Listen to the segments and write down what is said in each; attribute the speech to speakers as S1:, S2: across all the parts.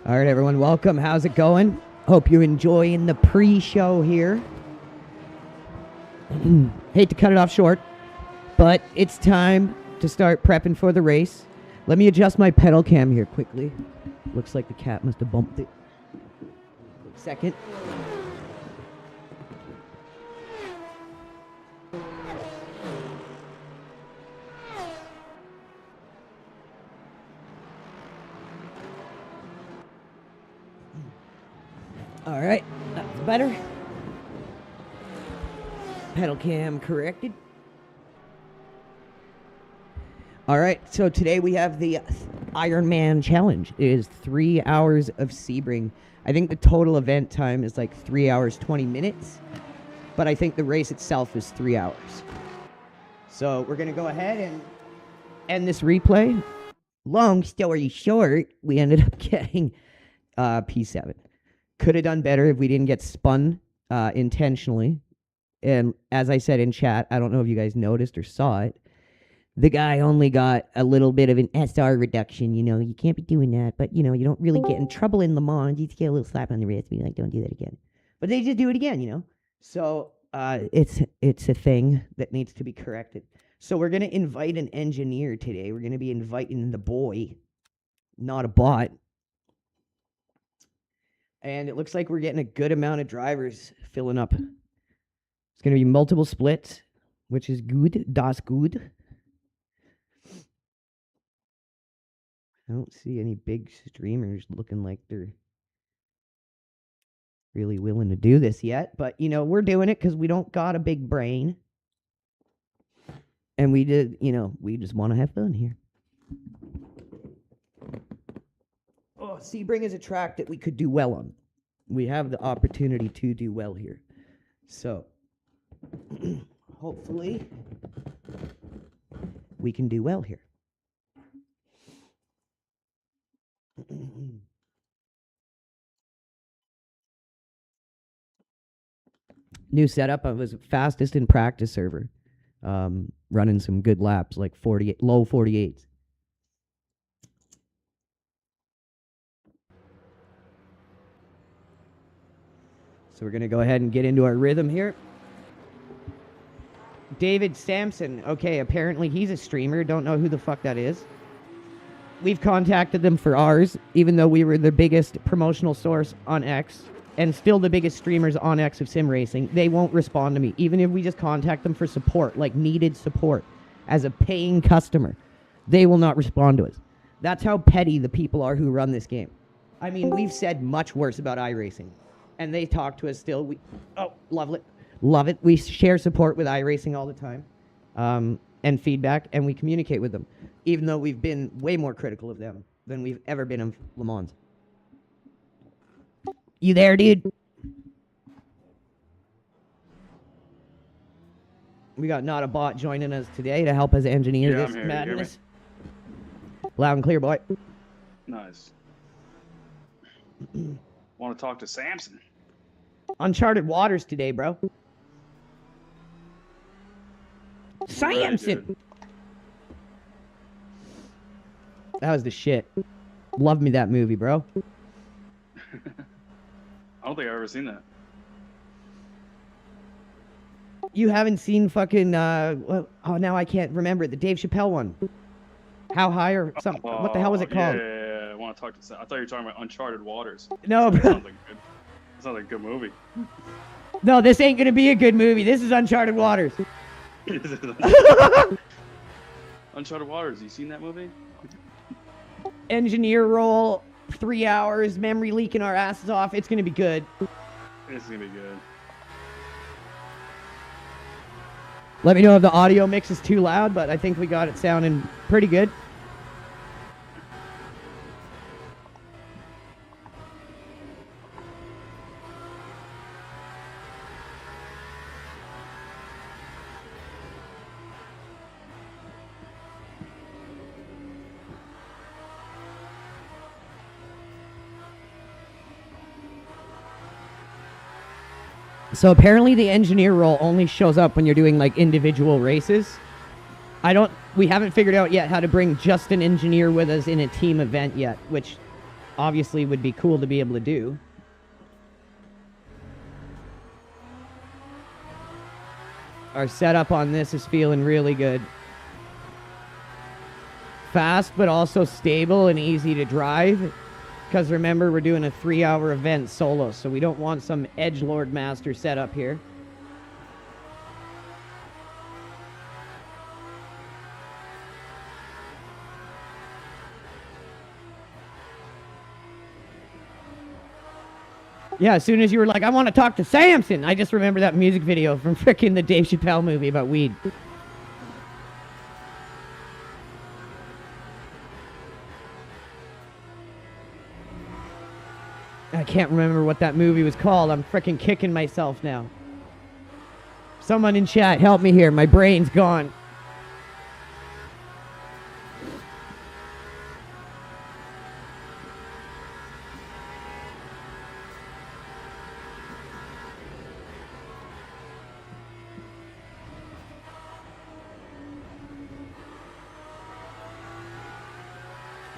S1: All right, everyone, welcome. How's it going? Hope you're enjoying the pre-show here. Hate to cut it off short, but it's time to start prepping for the race. Let me adjust my pedal cam here quickly. Looks like the cat must have bumped it. Quick second. All right, that's better. Pedal cam corrected. All right, so today we have the Ironman Challenge. It is 3 hours of Sebring. I think the total event time is like 3 hours, 20 minutes. But I think the race itself is 3 hours. So we're going to go ahead and end this replay. Long story short, we ended up getting P7. Could have done better if we didn't get spun intentionally. And as I said in chat, I don't know if you guys noticed or saw it, the guy only got a little bit of an SR reduction. You know, you can't be doing that, but, you know, you don't really get in trouble in Le Mans. You just get a little slap on the wrist, be like, don't do that again. But they just do it again, you know? So it's a thing that needs to be corrected. So we're going to invite an engineer today. We're going to be inviting the boy, not a bot. And it looks like we're getting a good amount of drivers filling up. It's going to be multiple splits, which is good. Das good. I don't see any big streamers looking like they're really willing to do this yet. But, you know, we're doing it because we don't got a big brain. And we did, you know, we just want to have fun here. Oh, Sebring is a track that we could do well on. We have the opportunity to do well here. So, hopefully, we can do well here. New setup. I was fastest in practice server. Running some good laps, like 48, low 48s. So we're going to go ahead and get into our rhythm here. David Sampson. Okay, apparently he's a streamer. Don't know who the fuck that is. We've contacted them for ours, even though we were the biggest promotional source on X and still the biggest streamers on X of sim racing. They won't respond to me, even if we just contact them for support, like needed support as a paying customer. They will not respond to us. That's how petty the people are who run this game. I mean, we've said much worse about iRacing. And they talk to us still. Love it. Love it. We share support with iRacing all the time and feedback, and we communicate with them, even though we've been way more critical of them than we've ever been of Le Mans. You there, dude? We got Not a Bot joining us today to help us engineer this madness. Loud and clear, boy.
S2: Nice. Want to talk to Samson?
S1: Uncharted waters today, bro. Samson! That was the shit. Love me that movie, bro.
S2: I don't think I've ever seen that.
S1: You haven't seen fucking, oh, now I can't remember it. The Dave Chappelle one. How High or something. What the hell was it called?
S2: Yeah. I want to talk to Sam. I thought you were talking about Uncharted Waters.
S1: No, bro.
S2: That sounds like a good movie.
S1: No, this ain't gonna be a good movie. This is Uncharted Waters.
S2: Uncharted Waters, you seen that movie?
S1: Engineer role, 3 hours, memory leaking our asses off. It's gonna be good.
S2: It's gonna be good.
S1: Let me know if the audio mix is too loud, but I think we got it sounding pretty good. So apparently the engineer role only shows up when you're doing like individual races. We haven't figured out yet how to bring just an engineer with us in a team event yet, which obviously would be cool to be able to do. Our setup on this is feeling really good. Fast, but also stable and easy to drive. Because remember, we're doing a 3-hour event solo, so we don't want some edgelord master setup here. Yeah, as soon as you were like, I want to talk to Samson, I just remember that music video from frickin' the Dave Chappelle movie about weed. I can't remember what that movie was called. I'm frickin' kicking myself now. Someone in chat, help me here. My brain's gone.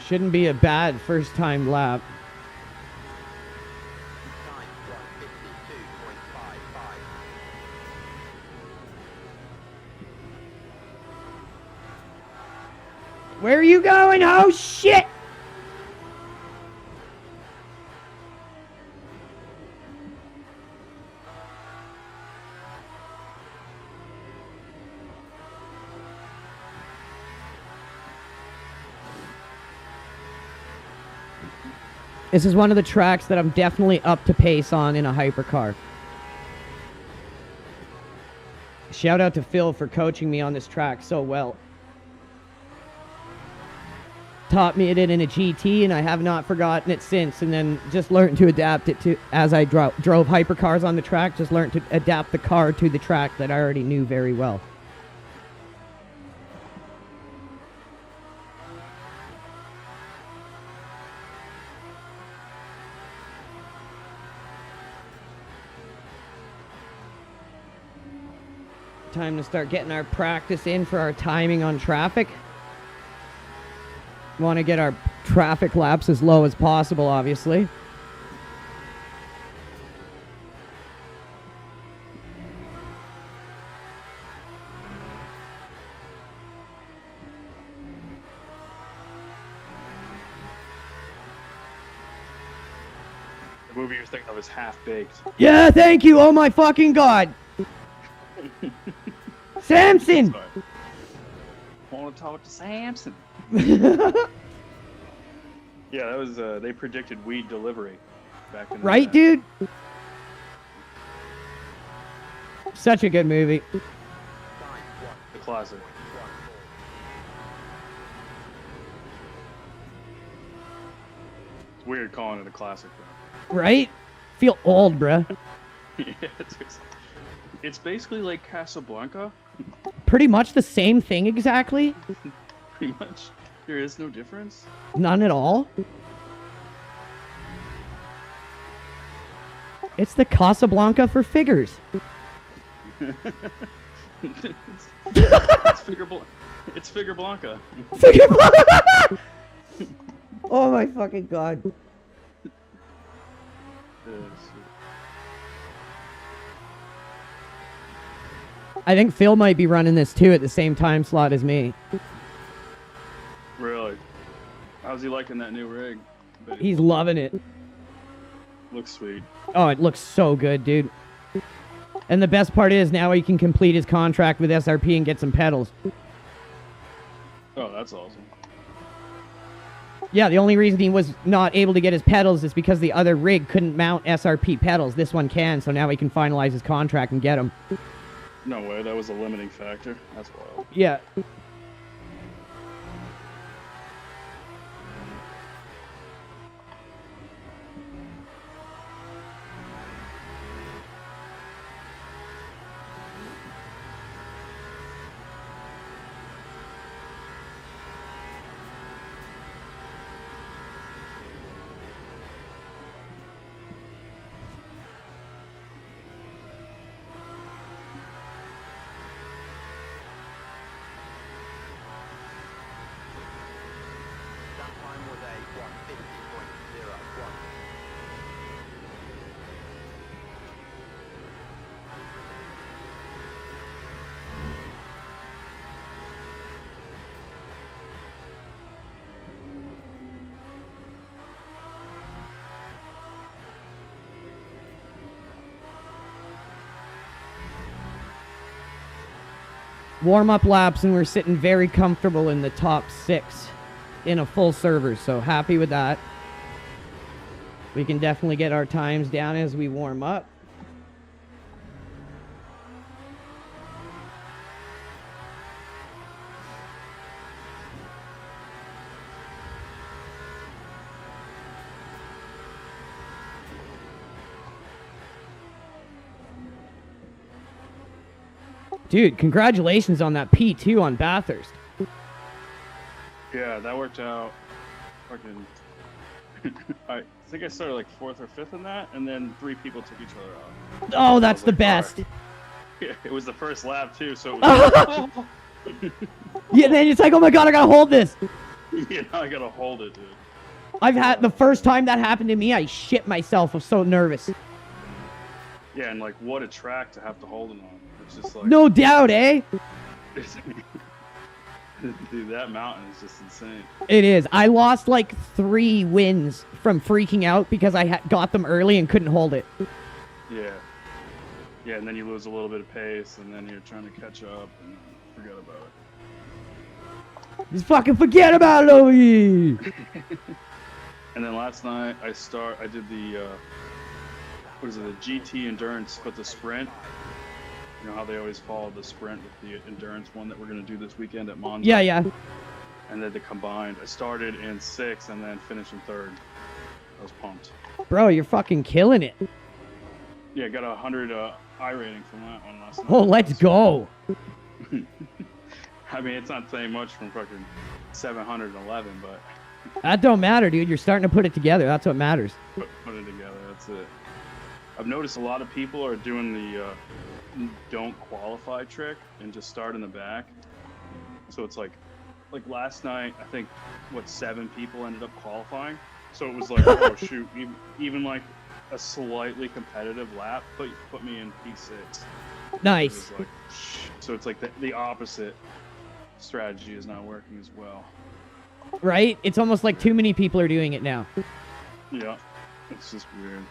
S1: Shouldn't be a bad first time lap. Where are you going? Oh shit! This is one of the tracks that I'm definitely up to pace on in a hypercar. Shout out to Phil for coaching me on this track so well. Taught me it in a GT, and I have not forgotten it since, and then just learned to adapt it to, as I drove hypercars on the track, just learned to adapt the car to the track that I already knew very well. Time to start getting our practice in for our timing on traffic. Want to get our traffic laps as low as possible, obviously.
S2: The movie you're thinking of is Half-Baked.
S1: Yeah, thank you. Oh my fucking god. Samson!
S2: I want to talk to Samson. Yeah, that was, they predicted weed delivery back in the
S1: Right,
S2: day.
S1: dude? Such a good movie.
S2: The classic. It's weird calling it a classic, though.
S1: Right? Feel old, bruh.
S2: Yeah, it's basically like Casablanca.
S1: Pretty much the same thing exactly.
S2: Pretty much. There is no difference.
S1: None at all. It's the Casablanca for figures.
S2: it's Figure Blanca.
S1: Figure Blanca! Oh my fucking god. I think Phil might be running this too at the same time slot as me.
S2: Really? How's he liking that new rig?
S1: He's loving it.
S2: Looks sweet.
S1: Oh, it looks so good, dude. And the best part is now he can complete his contract with SRP and get some pedals.
S2: Oh, that's awesome.
S1: Yeah, the only reason he was not able to get his pedals is because the other rig couldn't mount SRP pedals. This one can, so now he can finalize his contract and get them.
S2: No way, that was a limiting factor. That's wild.
S1: Yeah. warm-up laps, and we're sitting very comfortable in the top 6 in a full server, so happy with that. We can definitely get our times down as we warm up. Dude, congratulations on that P2 on Bathurst.
S2: Yeah, that worked out. Fucking. I think I started like 4th or 5th in that, and then 3 people took each other out.
S1: Oh, that's the best.
S2: Right. Yeah, it was the first lap too, so it was.
S1: Yeah, then it's like, oh my god, I gotta hold this.
S2: Yeah, now I gotta hold it, dude.
S1: I've had the first time that happened to me, I shit myself. I was so nervous.
S2: Yeah, and like, what a track to have to hold it on. It's just like.
S1: No doubt, eh?
S2: Dude, that mountain is just insane.
S1: It is. I lost like 3 wins from freaking out because I got them early and couldn't hold it.
S2: Yeah. Yeah, and then you lose a little bit of pace, and then you're trying to catch up, and forget about it.
S1: Just fucking forget about it over here.
S2: And then last night, I did the, what is it, the GT Endurance, but the sprint. You know how they always follow the sprint with the endurance one that we're going to do this weekend at Monza?
S1: Yeah, yeah.
S2: And then the combined. I started in 6th and then finished in 3rd. I was pumped.
S1: Bro, you're fucking killing it.
S2: Yeah, I got a 100 I rating from that one last night.
S1: Oh, let's go.
S2: I mean, it's not saying much from fucking 711, but...
S1: That don't matter, dude. You're starting to put it together. That's what matters.
S2: Put it together, that's it. I've noticed a lot of people are doing the don't qualify trick and just start in the back. So it's like last night, I think, 7 people ended up qualifying. So it was like, oh shoot, even like a slightly competitive lap put me in P6.
S1: Nice.
S2: Like, so it's like the opposite strategy is not working as well.
S1: Right? It's almost like too many people are doing it now.
S2: Yeah, it's just weird.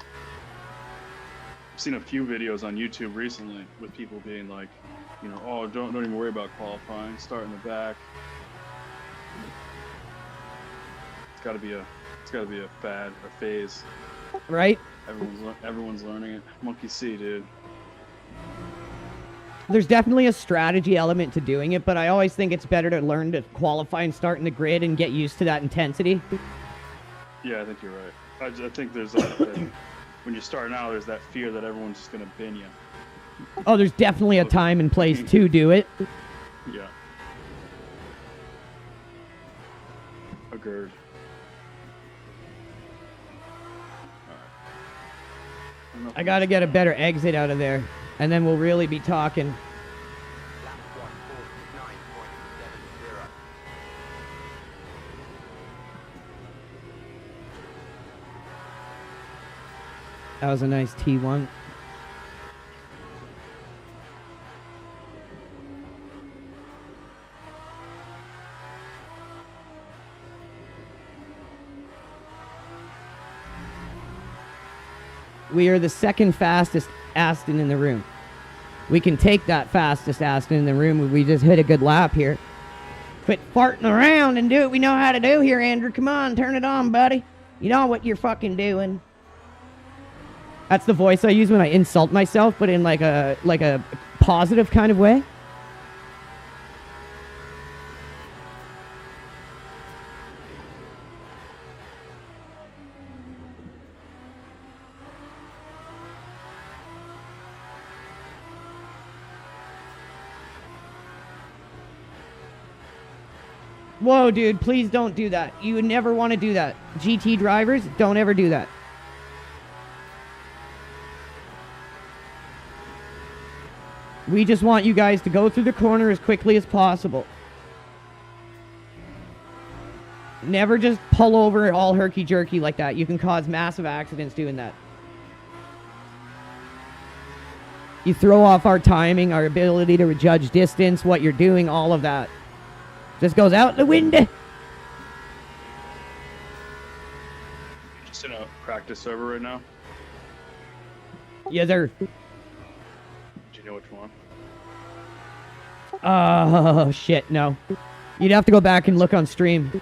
S2: I've seen a few videos on YouTube recently with people being like, you know, oh, don't even worry about qualifying, start in the back. It's gotta be a fad or phase.
S1: Right?
S2: Everyone's learning it. Monkey see, dude.
S1: There's definitely a strategy element to doing it, but I always think it's better to learn to qualify and start in the grid and get used to that intensity.
S2: Yeah, I think you're right. I think there's that when you're starting out, there's that fear that everyone's just gonna bin you.
S1: Oh, there's definitely a time and place to do it.
S2: Yeah. Agreed. Right.
S1: I gotta get a better exit out of there, and then we'll really be talking. That was a nice T1. We are the second fastest Aston in the room. We can take that fastest Aston in the room if we just hit a good lap here. Quit farting around and do what we know how to do here, Andrew. Come on, turn it on, buddy. You know what you're fucking doing. That's the voice I use when I insult myself, but in like a positive kind of way. Whoa, dude, please don't do that. You would never want to do that. GT drivers, don't ever do that. We just want you guys to go through the corner as quickly as possible. Never just pull over all herky-jerky like that. You can cause massive accidents doing that. You throw off our timing, our ability to judge distance, what you're doing, all of that. Just goes out the window.
S2: Just in a practice server right now.
S1: Yes, sir.
S2: Do you know which one?
S1: Oh, shit, no. You'd have to go back and look on stream.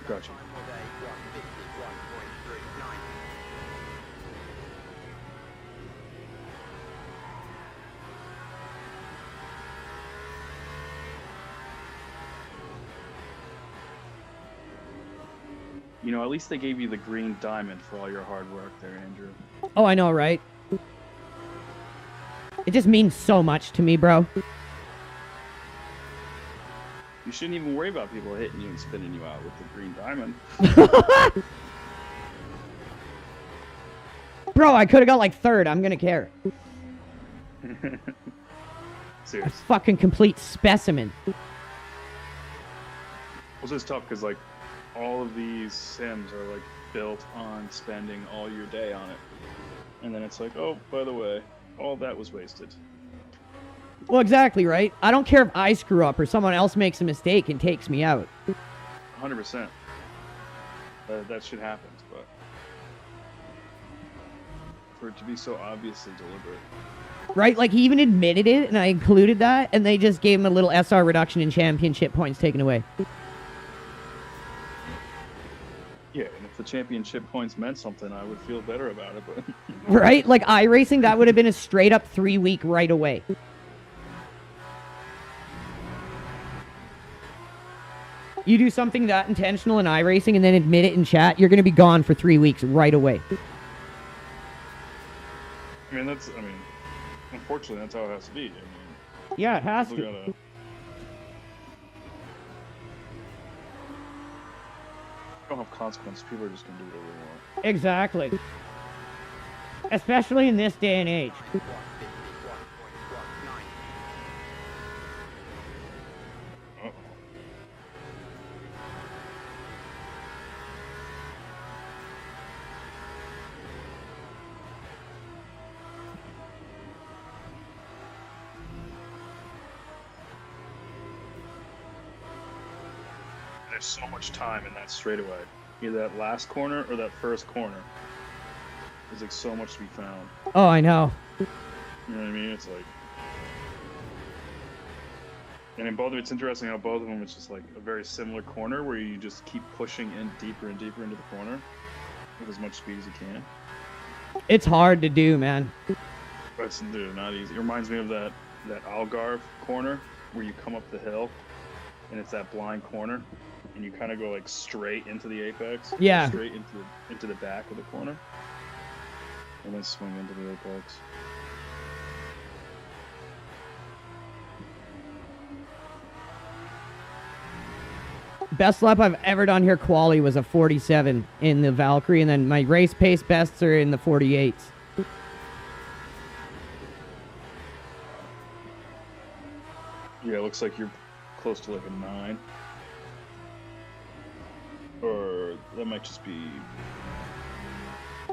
S2: Gotcha. You know, at least they gave you the green diamond for all your hard work there, Andrew.
S1: Oh, I know, right? It just means so much to me, bro.
S2: You shouldn't even worry about people hitting you and spinning you out with the green diamond.
S1: Bro, I could have got like third. I'm gonna care. A
S2: Serious.
S1: fucking complete specimen.
S2: It's just tough because, like, all of these sims are, like, built on spending all your day on it. And then it's like, oh, by the way, all that was wasted.
S1: Well, exactly, right? I don't care if I screw up or someone else makes a mistake and takes me out.
S2: 100%. That shit happens, but for it to be so obviously deliberate.
S1: Right? Like, he even admitted it, and I included that, and they just gave him a little SR reduction in championship points taken away.
S2: Yeah, and if the championship points meant something, I would feel better about it, but...
S1: Right? Like, iRacing, that would have been a straight-up 3-week right away. You do something that intentional in iRacing and then admit it in chat, you're going to be gone for 3 weeks right away.
S2: I mean, unfortunately, that's how it has to be. I mean,
S1: Yeah, it has
S2: people
S1: to.
S2: gotta... don't have consequences. People are just gonna do whatever they want.
S1: Exactly. Especially in this day and age.
S2: Uh-oh. There's so much time in that straightaway. Either that last corner or that first corner. There's like so much to be found.
S1: Oh, I know.
S2: You know what I mean? It's like, and in both of them, it's interesting how both of them it's just like a very similar corner where you just keep pushing in deeper and deeper into the corner with as much speed as you can.
S1: It's hard to do, man.
S2: That's not easy. It reminds me of that Algarve corner where you come up the hill and it's that blind corner and you kind of go like straight into the apex.
S1: Yeah.
S2: Straight into the back of the corner and then swing into the apex.
S1: Best lap I've ever done here quali was a 47 in the Valkyrie, and then my race pace bests are in the 48s.
S2: Yeah, it looks like you're close to like a 9. Or that might just be...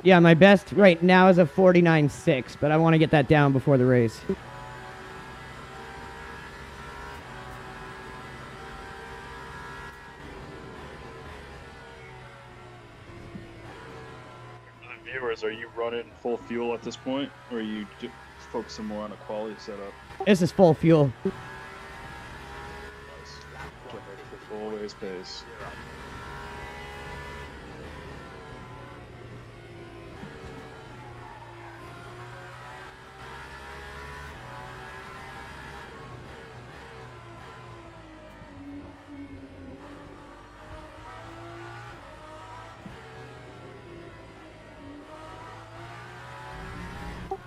S1: Yeah, my best right now is a 49.6, but I want to get that down before the race.
S2: Viewers, are you running full fuel at this point, or are you focusing more on a quality setup?
S1: This is full fuel.
S2: Nice. Get ready for full race pace.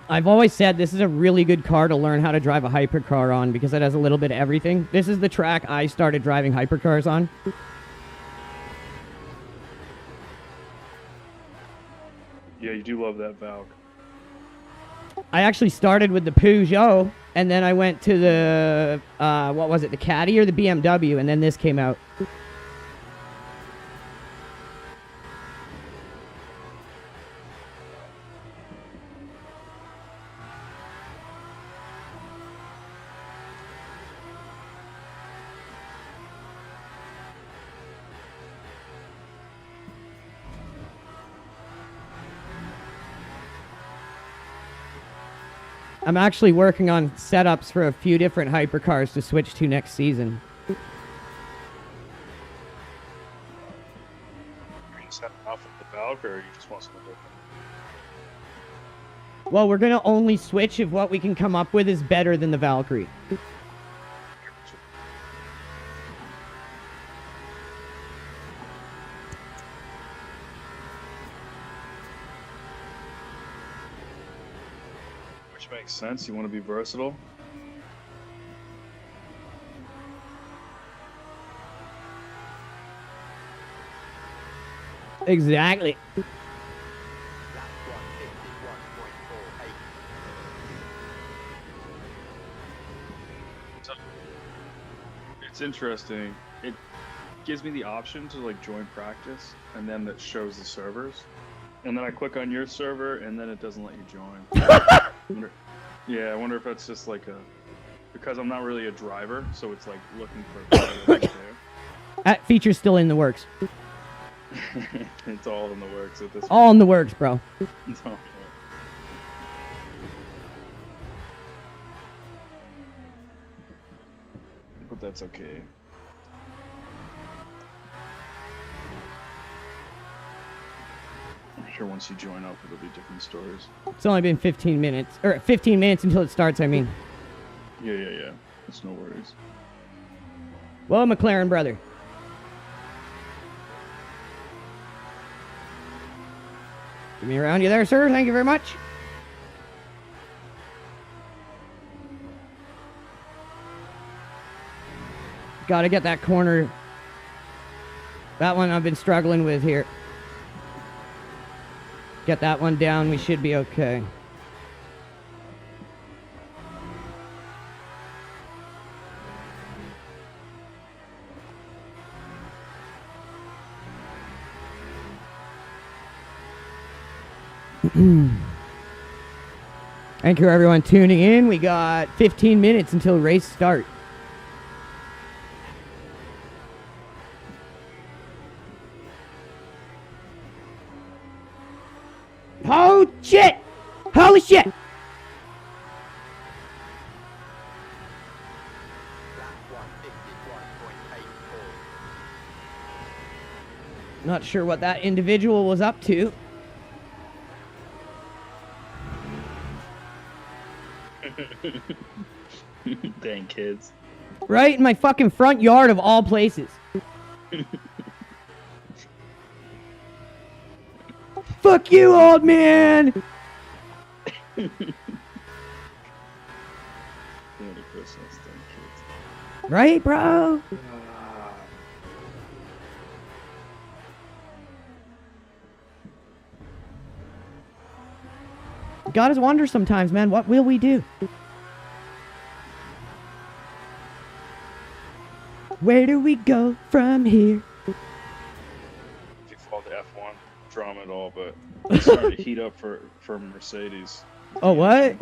S1: I've always said this is a really good car to learn how to drive a hypercar on because it has a little bit of everything. This is the track I started driving hypercars on.
S2: Yeah, you do love that Valk.
S1: I actually started with the Peugeot, and then I went to the, what was it, the Caddy or the BMW, and then this came out. I'm actually working on setups for a few different hypercars to switch to next season.
S2: Are you setting off with the Valkyrie, or you just want something different?
S1: Well, we're gonna only switch if what we can come up with is better than the Valkyrie.
S2: Which makes sense. You want to be versatile.
S1: Exactly.
S2: It's interesting. It gives me the option to like join practice, and then it shows the servers. And then I click on your server, and then it doesn't let you join. Yeah, I wonder if that's just like because I'm not really a driver, so it's like looking for what to do.
S1: That feature's still in the works.
S2: It's all in the works at this point.
S1: All in the works, bro.
S2: It's all in the works. But that's okay. I'm sure once you join up, it'll be different stories.
S1: It's only been 15 minutes. Or 15 minutes until it starts, I mean.
S2: Yeah. It's no worries.
S1: Well, McLaren brother. Give me around you there, sir. Thank you very much. Gotta get that corner. That one I've been struggling with here. Get that one down. We should be okay. Thank you, everyone, tuning in. We got 15 minutes until race start. Oh, shit! Holy shit! Not sure what that individual was up to.
S2: Dang kids.
S1: Right in my fucking front yard of all places. Fuck you, old man!
S2: Merry Christmas, dang kids.
S1: Right, bro? God is wonder sometimes, man. What will we do? Where do we go from here?
S2: If you follow the F1 drama at all, but it's starting to heat up for Mercedes.
S1: Oh, what?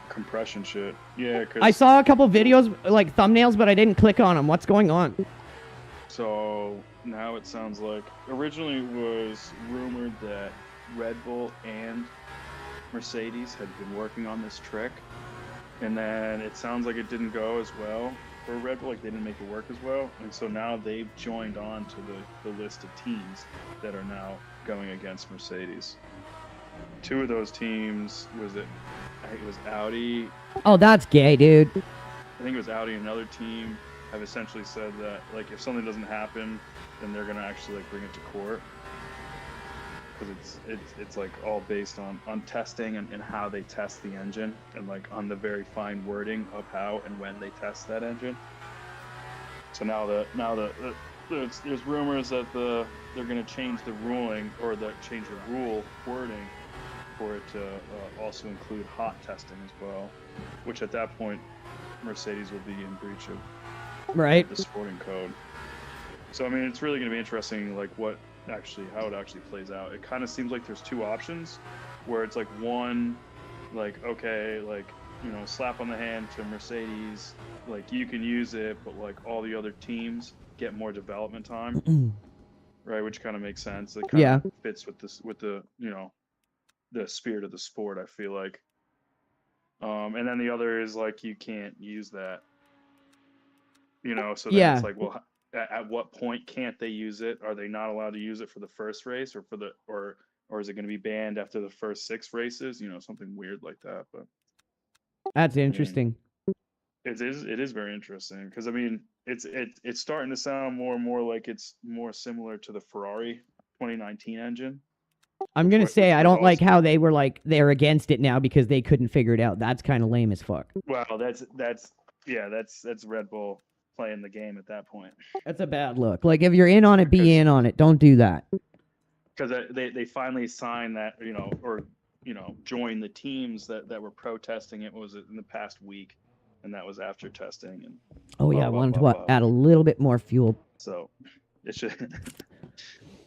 S2: Compression shit. Yeah, cause
S1: I saw a couple videos, like thumbnails, but I didn't click on them. What's going on?
S2: So now it sounds like originally it was rumored that Red Bull and Mercedes had been working on this trick, and then it sounds like it didn't go as well for Red Bull, like they didn't make it work as well, and so now they've joined on to the list of teams that are now going against Mercedes. Two of those teams I think it was Audi.
S1: Oh, that's gay, dude.
S2: I think it was Audi and another team have essentially said that like if something doesn't happen, then they're gonna actually like bring it to court. Because it's like all based on testing and how they test the engine, and like on the very fine wording of how and when they test that engine. So now there's rumors that they're going to change the ruling, or change the rule wording for it to also include hot testing as well, which at that point Mercedes will be in breach of the sporting code. So I mean, it's really going to be interesting, like how it actually plays out. It kind of seems like there's two options, where it's like one, like okay, like slap on the hand to Mercedes, like you can use it, but like all the other teams get more development time, right? Which kind of makes sense. It kind of fits with the the spirit of the sport, I feel like. And then the other is like you can't use that. So then
S1: Yeah.
S2: it's like, well, at what point can't they use it? Are they not allowed to use it for the first race, or or is it going to be banned after the first 6 races? Something weird like that. But
S1: That's
S2: I mean,
S1: interesting.
S2: it is very interesting because I mean it's starting to sound more and more like it's more similar to the Ferrari 2019 engine.
S1: I'm gonna say
S2: Which
S1: I
S2: was
S1: don't like
S2: also,
S1: how they were like they're against it now because they couldn't figure it out. That's kind of lame as fuck.
S2: well, that's Red Bull playing the game at that point.
S1: That's a bad look. Like if you're in on it, be in on it. Don't do that.
S2: Because they finally signed that, or joined the teams that were protesting it. Was it in the past week, and that was after testing and
S1: Oh yeah,
S2: blah,
S1: wanted to
S2: blah,
S1: what?
S2: blah.
S1: Add a little bit more fuel.
S2: So it's just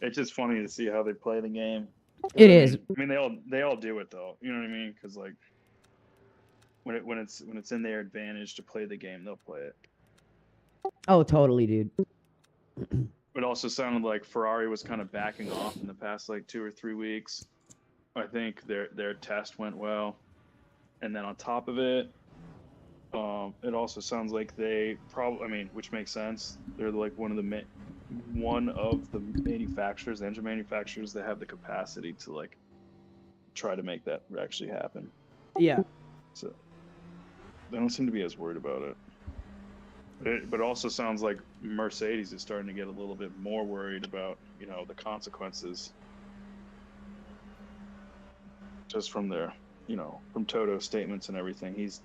S2: it's just funny to see how they play the game.
S1: It is.
S2: I mean, they all do it though. You know what I mean? Because like when it's in their advantage to play the game, they'll play it.
S1: Oh, totally, dude.
S2: It also sounded like Ferrari was kind of backing off in the past like 2 or 3 weeks. I think their test went well, and then on top of it, it also sounds like they probably, I mean, which makes sense. They're like one of the manufacturers, engine manufacturers, that have the capacity to like try to make that actually happen.
S1: Yeah.
S2: So they don't seem to be as worried about it. But it also sounds like Mercedes is starting to get a little bit more worried about, the consequences just from their, from Toto's statements and everything. He's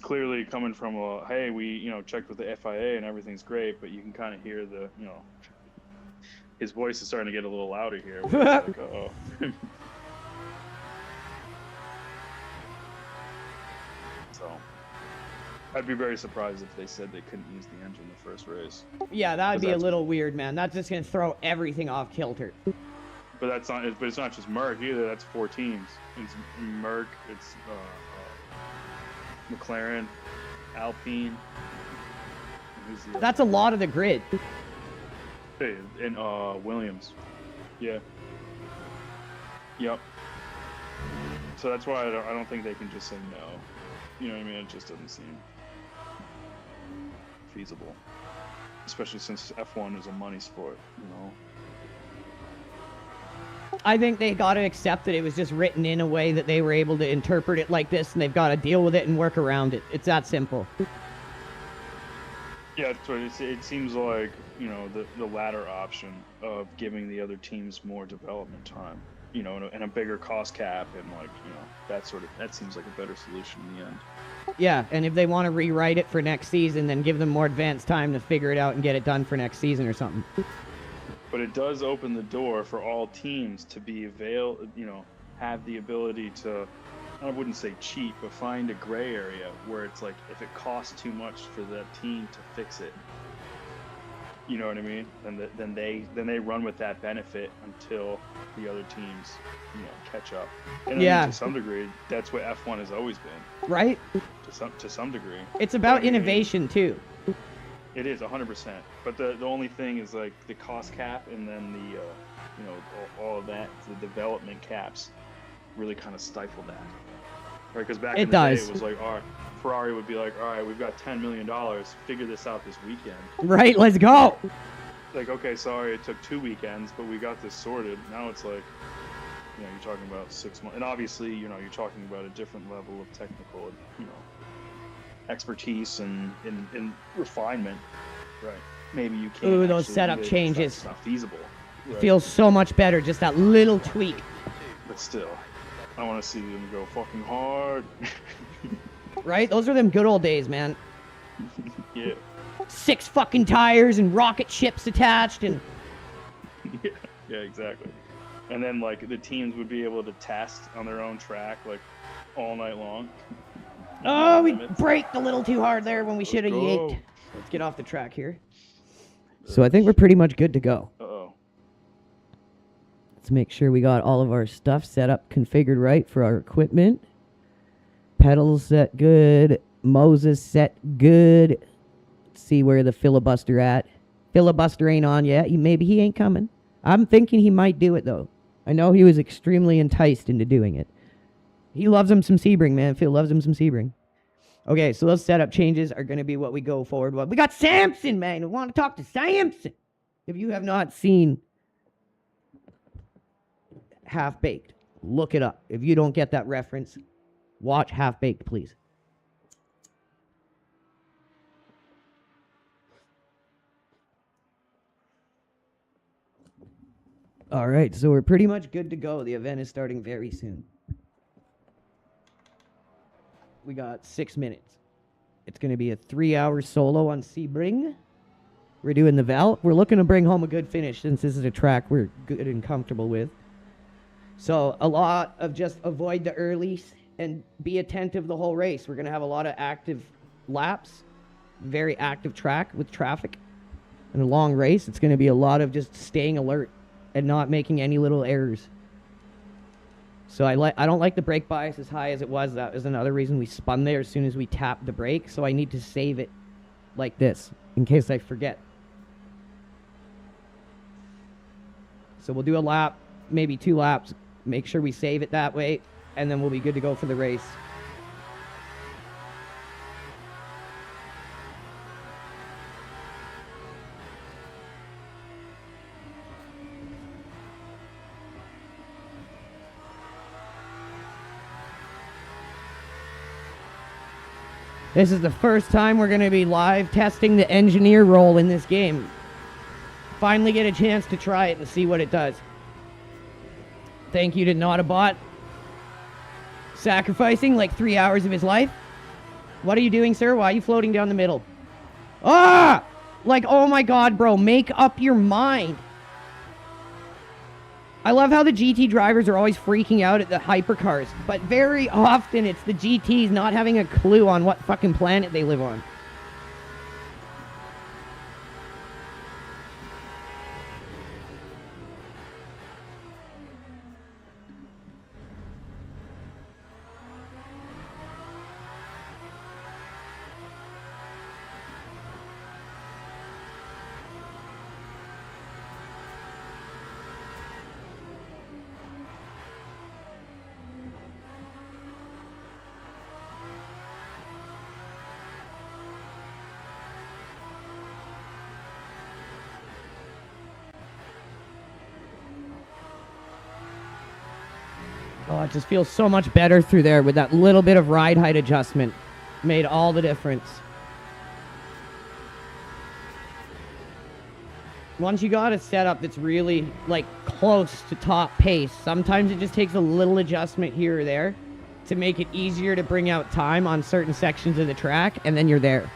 S2: clearly coming from a, hey, we, checked with the FIA and everything's great, but you can kind of hear the, his voice is starting to get a little louder here. Where it's like, oh. So I'd be very surprised if they said they couldn't use the engine the first race.
S1: Yeah, that would be a little weird, man. That's just gonna throw everything off kilter.
S2: But that's not. But it's not just Merc either. That's 4 teams. It's Merc. It's McLaren, Alpine.
S1: That's a lot of the grid.
S2: And Williams. Yeah. Yep. So that's why I don't think they can just say no. You know what I mean? It just doesn't seem feasible, especially since F1 is a money sport.
S1: I think they got to accept that it was just written in a way that they were able to interpret it like this, and they've got to deal with it and work around it. It's that simple.
S2: Yeah, so it seems like, the latter option of giving the other teams more development time, and a bigger cost cap, and like, that seems like a better solution in the end.
S1: Yeah, and if they want to rewrite it for next season, then give them more advanced time to figure it out and get it done for next season or something.
S2: But it does open the door for all teams to be have the ability to, I wouldn't say cheat, but find a gray area where it's like, if it costs too much for that team to fix it, you know what I mean? Then they run with that benefit until the other teams, catch up. And
S1: yeah,
S2: to some degree, that's what F1 has always been.
S1: Right?
S2: To some degree.
S1: It's about innovation too.
S2: It is 100%. But the only thing is like the cost cap, and then the all of that, the development caps, really kind of stifle that. Right? Because back in the day, it was like, all right, Ferrari would be like, all right, we've got $10 million, figure this out this weekend.
S1: Right, let's go.
S2: Like, okay, sorry, it took 2 weekends, but we got this sorted. Now it's like, you're talking about 6 months. And obviously, you're talking about a different level of technical, expertise and refinement. Right. Maybe you can't.
S1: Ooh, those setup changes.
S2: It's not feasible. Right?
S1: Feels so much better, just that little tweak.
S2: But still, I want to see them go fucking hard.
S1: Right? Those are them good old days, man.
S2: Yeah.
S1: 6 fucking tires and rocket ships attached and...
S2: Yeah, exactly. And then, like, the teams would be able to test on their own track, like, all night long.
S1: Oh, we braked a little too hard there when we should have yanked. Let's get off the track here. So I think we're pretty much good to go.
S2: Uh-oh.
S1: Let's make sure we got all of our stuff set up, configured right for our equipment. Pedals set good. Moses set good. Let's see where the filibuster at. Filibuster ain't on yet. Maybe he ain't coming. I'm thinking he might do it, though. I know he was extremely enticed into doing it. He loves him some Sebring, man. Phil loves him some Sebring. Okay, so those setup changes are going to be what we go forward with. We got Samson, man. We want to talk to Samson. If you have not seen Half Baked, look it up. If you don't get that reference, watch Half Baked, please. All right, so we're pretty much good to go. The event is starting very soon. We got 6 minutes. It's going to be a 3-hour solo on Sebring. We're doing the Val. We're looking to bring home a good finish since this is a track we're good and comfortable with. So a lot of just avoid the earlies and be attentive the whole race. We're going to have a lot of active laps, very active track with traffic, and a long race. It's going to be a lot of just staying alert and not making any little errors. So I don't like the brake bias as high as it was. That was another reason we spun there as soon as we tapped the brake. So I need to save it like this in case I forget. So we'll do a lap, maybe 2 laps, make sure we save it that way, and then we'll be good to go for the race. This is the first time we're going to be live testing the engineer role in this game. Finally get a chance to try it and see what it does. Thank you to Nautabot. Sacrificing like 3 hours of his life. What are you doing, sir? Why are you floating down the middle? Ah! Like, oh my god, bro. Make up your mind. I love how the GT drivers are always freaking out at the hypercars, but very often it's the GTs not having a clue on what fucking planet they live on. Oh, it just feels so much better through there with that little bit of ride height adjustment. Made all the difference. Once you got a setup that's really like close to top pace, sometimes it just takes a little adjustment here or there to make it easier to bring out time on certain sections of the track, and then you're there.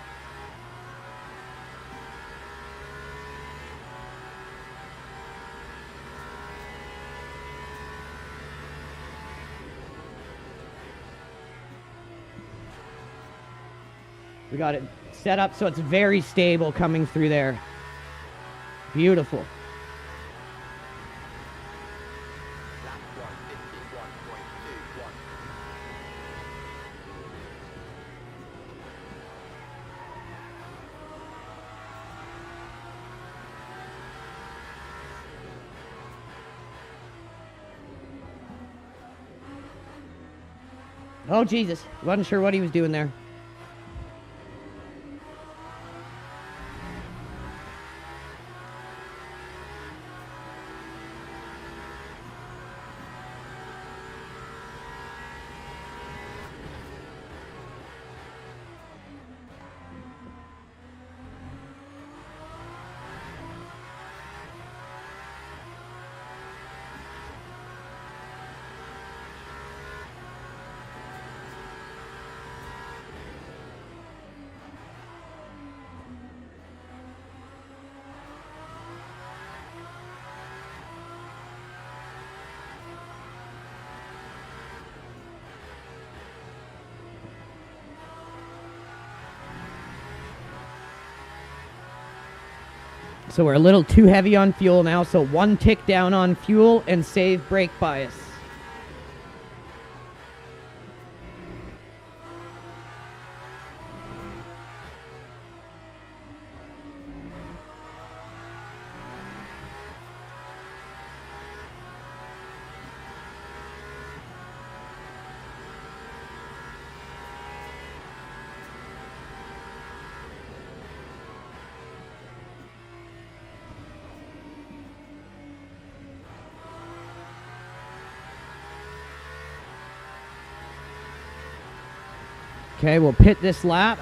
S1: We got it set up so it's very stable coming through there. Beautiful. Oh, Jesus. Wasn't sure what he was doing there. So we're a little too heavy on fuel now, so 1 tick down on fuel and save brake bias. Okay, we'll pit this lap.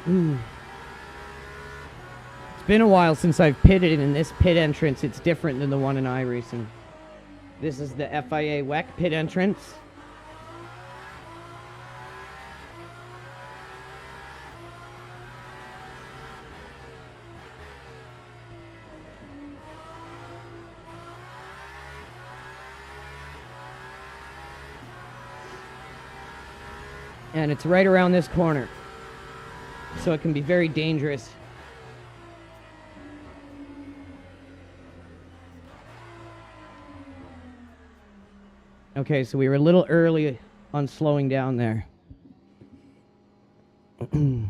S1: It's been a while since I've pitted, and this pit entrance, it's different than the one in iRacing. This is the FIA WEC pit entrance. And it's right around this corner, so it can be very dangerous. Okay, so we were a little early on slowing down there. So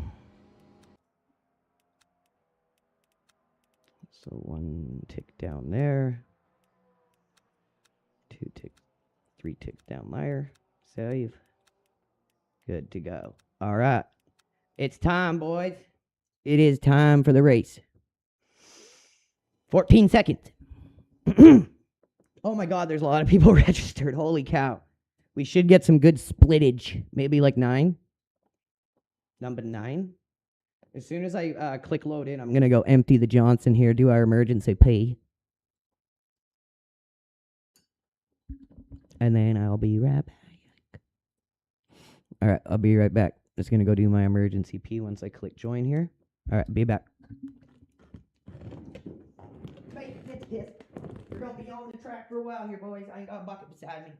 S1: 1 tick down there. 2 ticks, 3 ticks down there. Save. Good to go. All right. It's time, boys. It is time for the race. 14 seconds. Oh my God, there's a lot of people registered. Holy cow. We should get some good splittage. Maybe like 9. Number 9. As soon as I click load in, I'm going to go empty the Johnson here, do our emergency P. And then I'll be right back. All right, I'll be right back. Just going to go do my emergency P once I click join here. All right, be back. We're going to be on the track for a while here, boys. I ain't got a bucket beside me.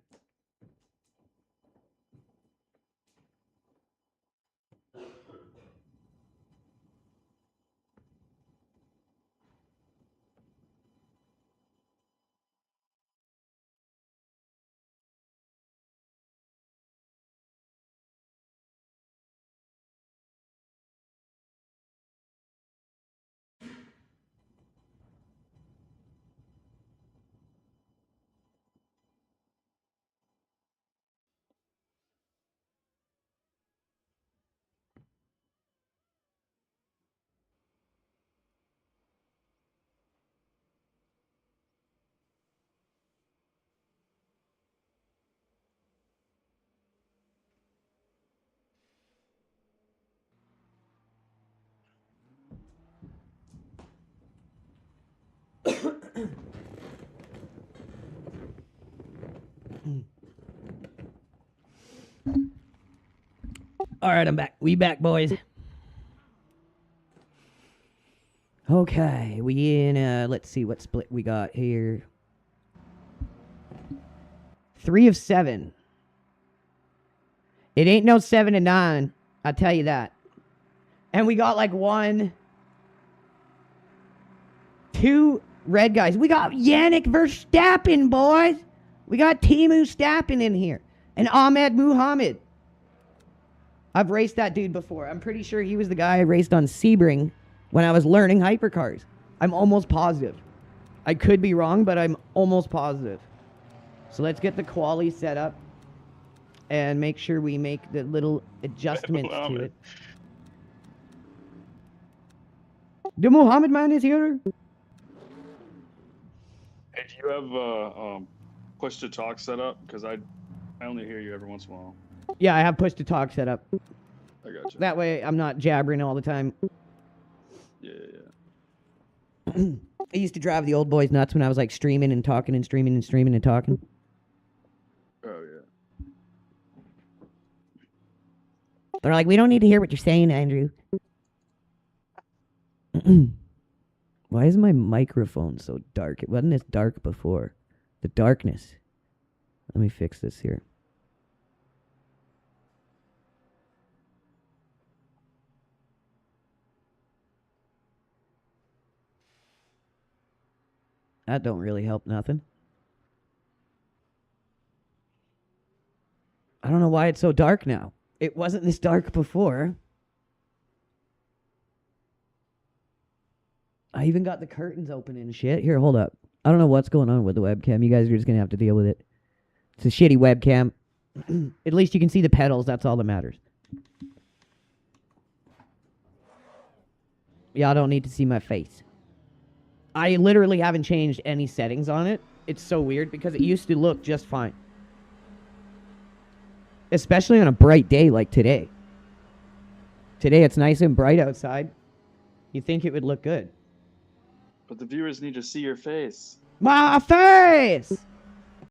S1: All right, I'm back. We back, boys. Okay, we in, let's see what split we got here. 3 of 7. It ain't no 7 and 9, I'll tell you that. And we got like 1, 2 red guys. We got Yannick Verstappen, boys. We got Timu Stappen in here. And Ahmed Muhammad. I've raced that dude before. I'm pretty sure he was the guy I raced on Sebring when I was learning hypercars. I'm almost positive. I could be wrong, but I'm almost positive. So let's get the quali set up and make sure we make the little adjustments to it. The Muhammad man is here.
S2: Hey, do you have push to talk set up? Because I only hear you every once in a while.
S1: Yeah, I have push to talk set up.
S2: I got you.
S1: That way I'm not jabbering all the time.
S2: Yeah.
S1: I used to drive the old boys nuts when I was like streaming and talking and streaming and streaming and talking.
S2: Oh, yeah.
S1: They're like, we don't need to hear what you're saying, Andrew. Why is my microphone so dark? It wasn't this dark before. The darkness. Let me fix this here. That don't really help nothing. I don't know why it's so dark now. It wasn't this dark before. I even got the curtains open and shit. Here, hold up. I don't know what's going on with the webcam. You guys are just going to have to deal with it. It's a shitty webcam. At least you can see the pedals. That's all that matters. Y'all don't need to see my face. I literally haven't changed any settings on it. It's so weird because it used to look just fine. Especially on a bright day like today. Today it's nice and bright outside. You'd think it would look good.
S2: But the viewers need to see your face.
S1: My face!